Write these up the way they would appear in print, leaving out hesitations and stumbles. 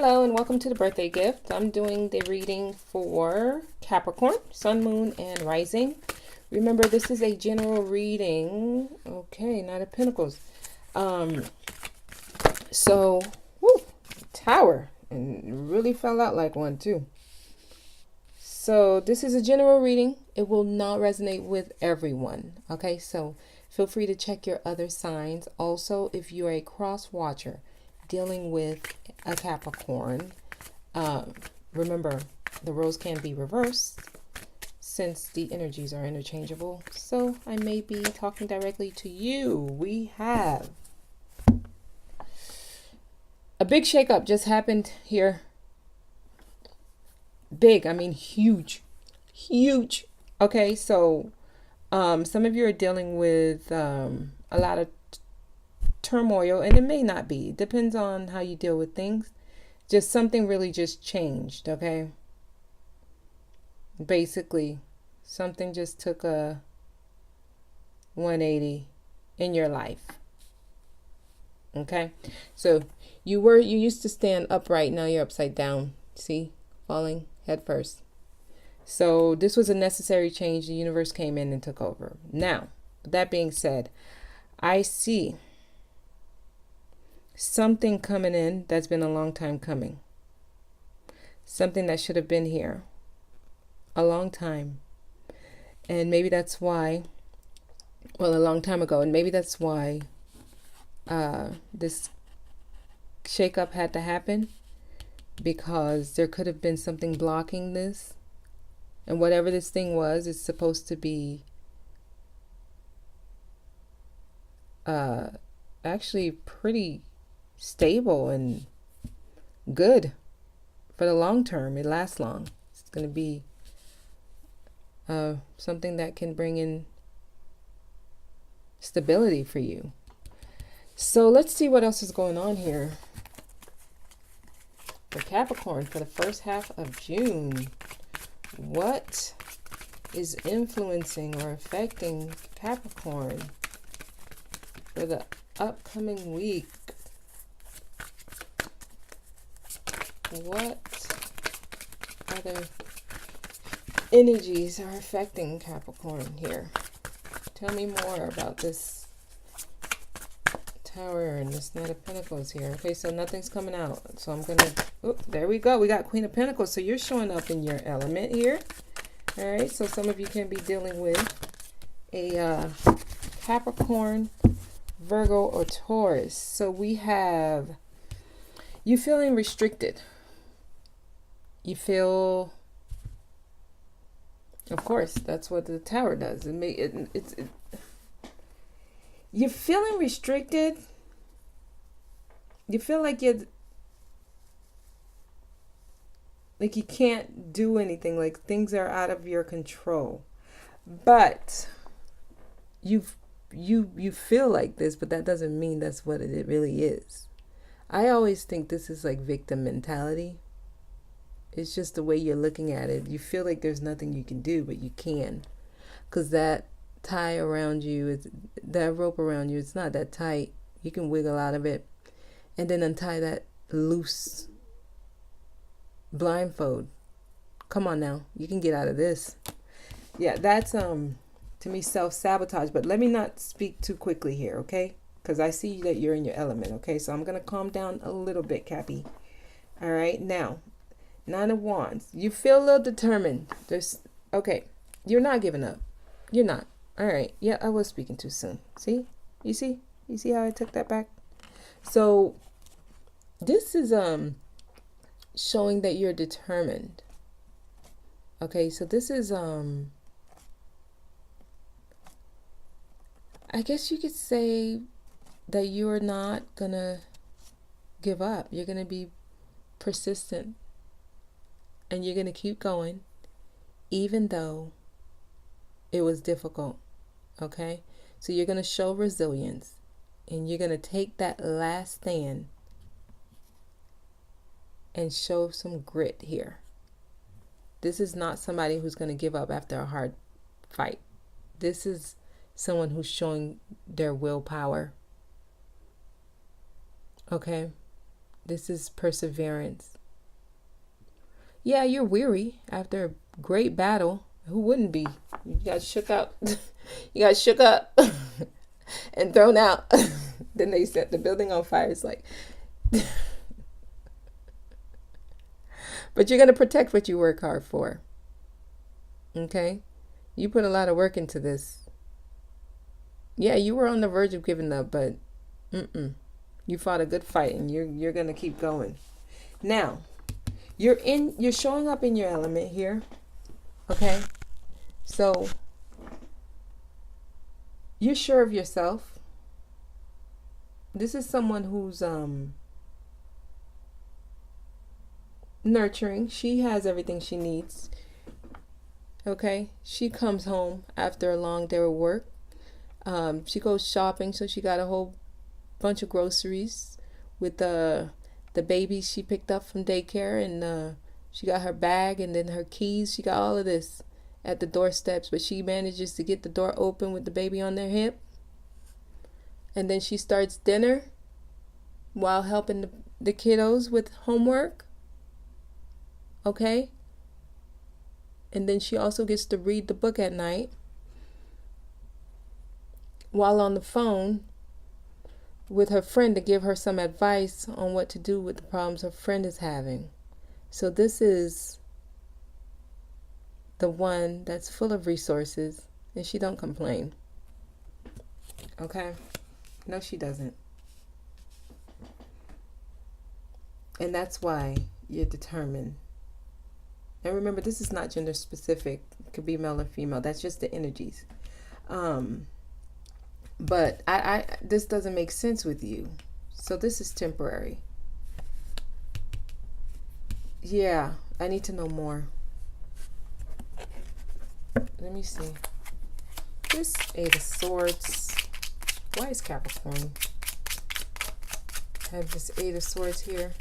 Hello and welcome to the birthday gift. I'm doing the reading for Capricorn, Sun, Moon, and Rising. Remember, this is a general reading. Okay, Knight of Pentacles. So, Tower. And really fell out like one too. So, this is a general reading. It will not resonate with everyone. Okay, so feel free to check your other signs. Also, if you're a cross watcher dealing with a Capricorn, remember the roles can be reversed since the energies are interchangeable. So I may be talking directly to you. We have a big shakeup just happened here. Big, I mean huge. Okay, so some of you are dealing with a lot of turmoil, and it may not be. It depends on how you deal with things. Just something really just changed, okay? Basically, something just took a 180 in your life. Okay? So you used to stand upright, now you're upside down. See? Falling head first. So this was a necessary change. The universe came in and took over. Now, with that being said, I see something coming in that's been a long time coming. Something that should have been here a long time. And maybe that's why, a long time ago, and maybe that's why this shakeup had to happen, because there could have been something blocking this. And whatever this thing was, it's supposed to be actually pretty stable and good for the long term. It lasts long. It's going to be something that can bring in stability for you. So let's see what else is going on here for Capricorn for the first half of June. What is influencing or affecting Capricorn for the upcoming week? What other energies are affecting Capricorn here? Tell me more about this Tower and this Knight of Pentacles here. Okay, so nothing's coming out. So I'm going to, there we go. We got Queen of Pentacles. So you're showing up in your element here. All right, so some of you can be dealing with a Capricorn, Virgo, or Taurus. So we have you feeling restricted. You feel, of course, that's what the Tower does. You're feeling restricted. You feel like you can't do anything, like things are out of your control. But you feel like this, but that doesn't mean that's what it really is. I always think this is like victim mentality. It's just the way you're looking at it. You feel like there's nothing you can do, but you can. Because that tie around you, that rope around you, it's not that tight. You can wiggle out of it. And then untie that loose blindfold. Come on now. You can get out of this. Yeah, that's, to me, self-sabotage. But let me not speak too quickly here, okay? Because I see that you're in your element, okay? So I'm going to calm down a little bit, Cappy. All right, now. Nine of Wands. You feel a little determined. Okay. You're not giving up. You're not. All right. Yeah, I was speaking too soon. See? You see? You see how I took that back? So this is showing that you're determined. Okay, so this is I guess you could say that you are not gonna give up. You're gonna be persistent. And you're going to keep going, even though it was difficult, okay? So you're going to show resilience, and you're going to take that last stand and show some grit here. This is not somebody who's going to give up after a hard fight. This is someone who's showing their willpower, okay? This is perseverance. Yeah, you're weary after a great battle. Who wouldn't be? You got shook up. You got shook up and thrown out. Then they set the building on fire. It's like, but you're going to protect what you work hard for. Okay? You put a lot of work into this. Yeah, you were on the verge of giving up, but you fought a good fight, and you're going to keep going. Now, you're showing up in your element here. Okay? So you're sure of yourself. This is someone who's nurturing. She has everything she needs. Okay? She comes home after a long day of work. She goes shopping, so she got a whole bunch of groceries with the babies she picked up from daycare, and she got her bag and then her keys. She got all of this at the doorsteps, but she manages to get the door open with the baby on their hip. And then she starts dinner while helping the kiddos with homework. Okay? And then she also gets to read the book at night while on the phone with her friend to give her some advice on what to do with the problems her friend is having. So this is the one that's full of resources, and she don't complain. Okay? No, she doesn't. And that's why you're determined. And remember, this is not gender specific. It could be male or female. That's just the energies. But I this doesn't make sense with you. So this is temporary. Yeah, I need to know more. Let me see. This Eight of Swords. Why is Capricorn have this Eight of Swords here?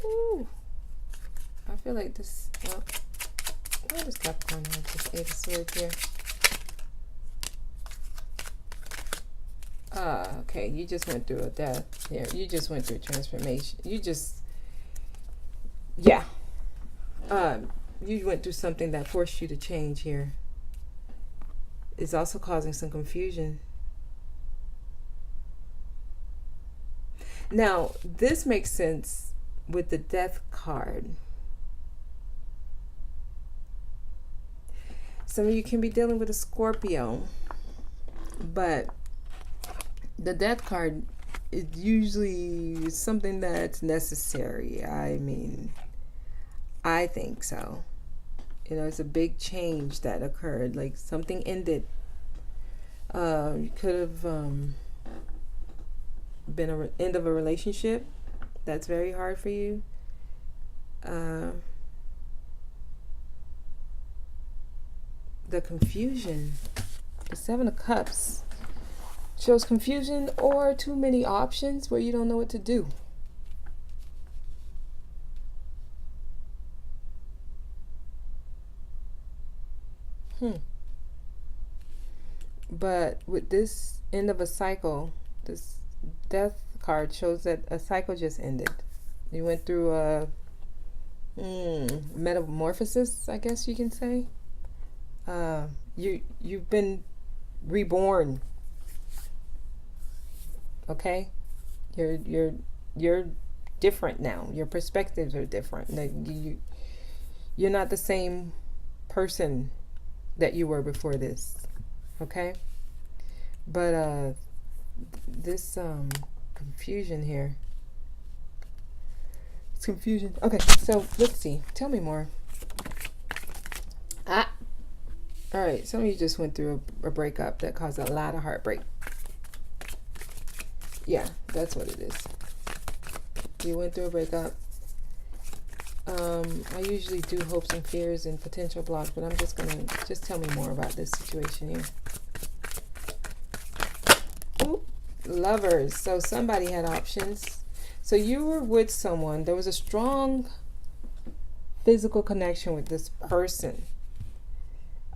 Ooh. I feel like this, well, why does Capricorn have this Eight of Swords here? Okay, you just went through a death here. You just went through a transformation. You just, yeah. You went through something that forced you to change here. It's also causing some confusion. Now, this makes sense with the Death card. Some of you can be dealing with a Scorpio, but the Death card is usually something that's necessary. I mean, I think so. You know, it's a big change that occurred. Like something ended. You could have been an end of a relationship. That's very hard for you. The confusion. The Seven of Cups shows confusion or too many options where you don't know what to do. But with this end of a cycle, this Death card shows that a cycle just ended. You went through a metamorphosis, I guess you can say. You've been reborn. Okay? You're different now. Your perspectives are different. You're not the same person that you were before this. Okay? But this confusion here. It's confusion. Okay, so let's see. Tell me more. Alright, some of you just went through a breakup that caused a lot of heartbreak. Yeah, that's what it is. You went through a breakup. I usually do hopes and fears and potential blocks, but I'm just gonna tell me more about this situation here. Ooh, Lovers. So somebody had options. So you were with someone. There was a strong physical connection with this person.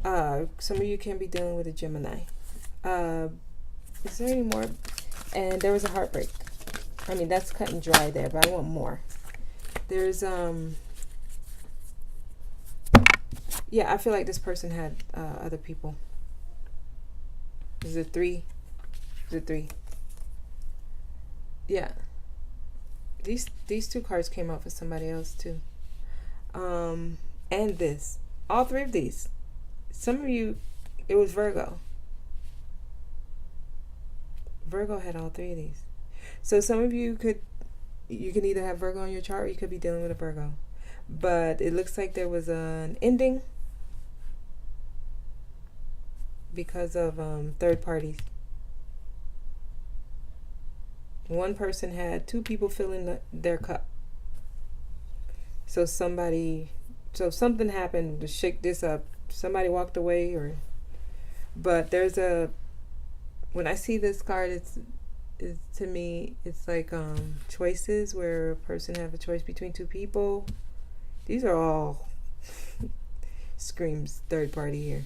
Some of you can be dealing with a Gemini. Uh, is there any more? And there was a heartbreak. I mean, that's cut and dry there, but I want more. There's yeah, I feel like this person had other people. Is it three? Is it three? Yeah. These two cards came out for somebody else too. And this. All three of these. Some of you, it was Virgo. Virgo had all three of these. So some of you can either have Virgo on your chart, or you could be dealing with a Virgo. But it looks like there was an ending because of third parties. One person had two people filling their cup. So something happened to shake this up. Somebody walked away, but when I see this card, it's to me, it's like choices where a person have a choice between two people. These are all screams third party here.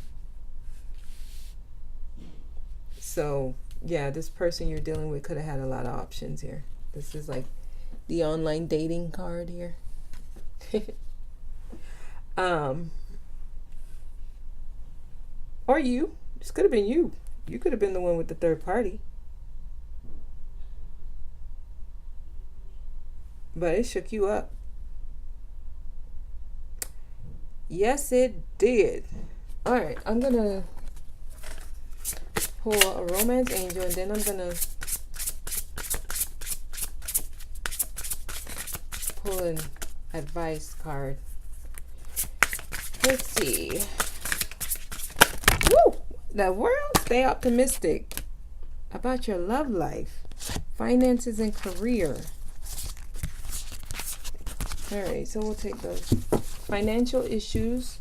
So yeah, this person you're dealing with could have had a lot of options here. This is like the online dating card here. Or you. This could have been you. You could have been the one with the third party. But it shook you up. Yes, it did. All right, I'm going to pull a romance angel, and then I'm going to pull an advice card. Let's see. Woo! The world, stay optimistic about your love life, finances, and career. All right, so we'll take those. Financial issues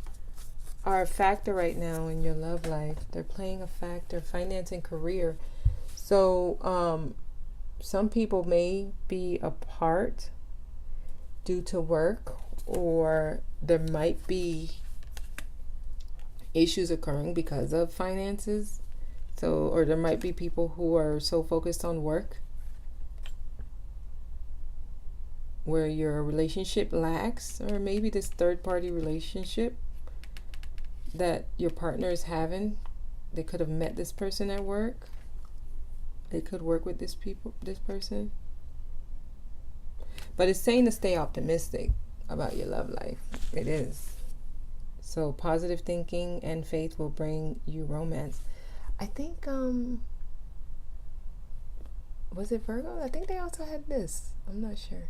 are a factor right now in your love life. They're playing a factor, finance and career. So some people may be apart due to work, or there might be issues occurring because of finances. Or there might be people who are so focused on work where your relationship lacks, or maybe this third party relationship that your partner is having. They could have met this person at work. They could work with this person. But it's saying to stay optimistic about your love life. It is. So positive thinking and faith will bring you romance. I think, was it Virgo? I think they also had this. I'm not sure.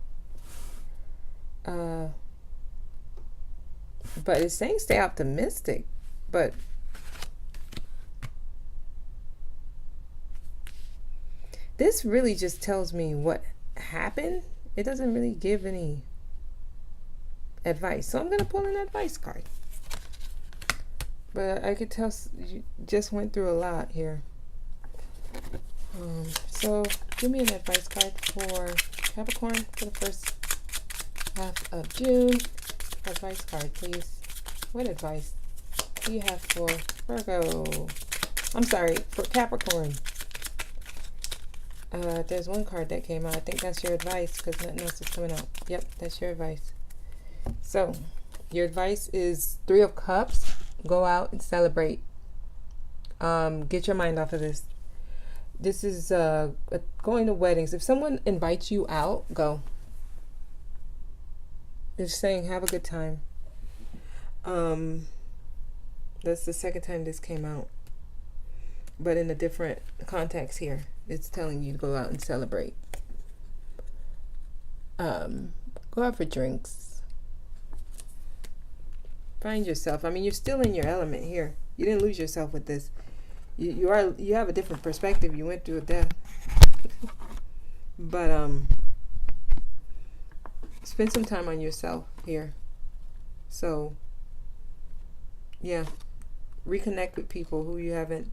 But it's saying stay optimistic. But this really just tells me what happened. It doesn't really give any advice. So I'm going to pull an advice card. But I could tell you just went through a lot here. So give me an advice card for Capricorn for the first half of June. Advice card, please. What advice do you have for Virgo? I'm sorry, for Capricorn. There's one card that came out. I think that's your advice because nothing else is coming out. Yep, that's your advice. So your advice is 3 of Cups. Go out and celebrate. Get your mind off of this. This is going to weddings. If someone invites you out, go. It's saying have a good time. That's the second time this came out, but in a different context here. It's telling you to go out and celebrate. Go out for drinks. Find yourself. I mean, you're still in your element here. You didn't lose yourself with this. You have a different perspective. You went through a death. But spend some time on yourself here. So yeah, reconnect with people who you haven't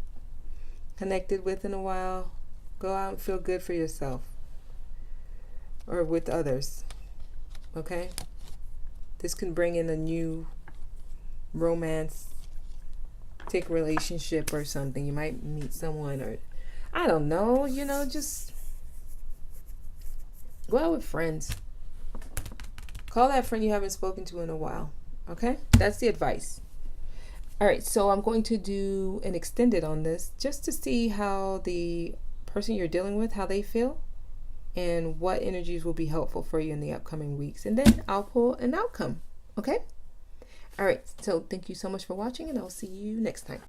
connected with in a while. Go out and feel good for yourself or with others. Okay? This can bring in a new romance romantic relationship or something. You might meet someone, or I don't know, you know, just go out with friends. Call that friend you haven't spoken to in a while. Okay? That's the advice. All right, so I'm going to do an extended on this just to see how the person you're dealing with, how they feel, and what energies will be helpful for you in the upcoming weeks. And then I'll pull an outcome. Okay? All right, so thank you so much for watching, and I'll see you next time.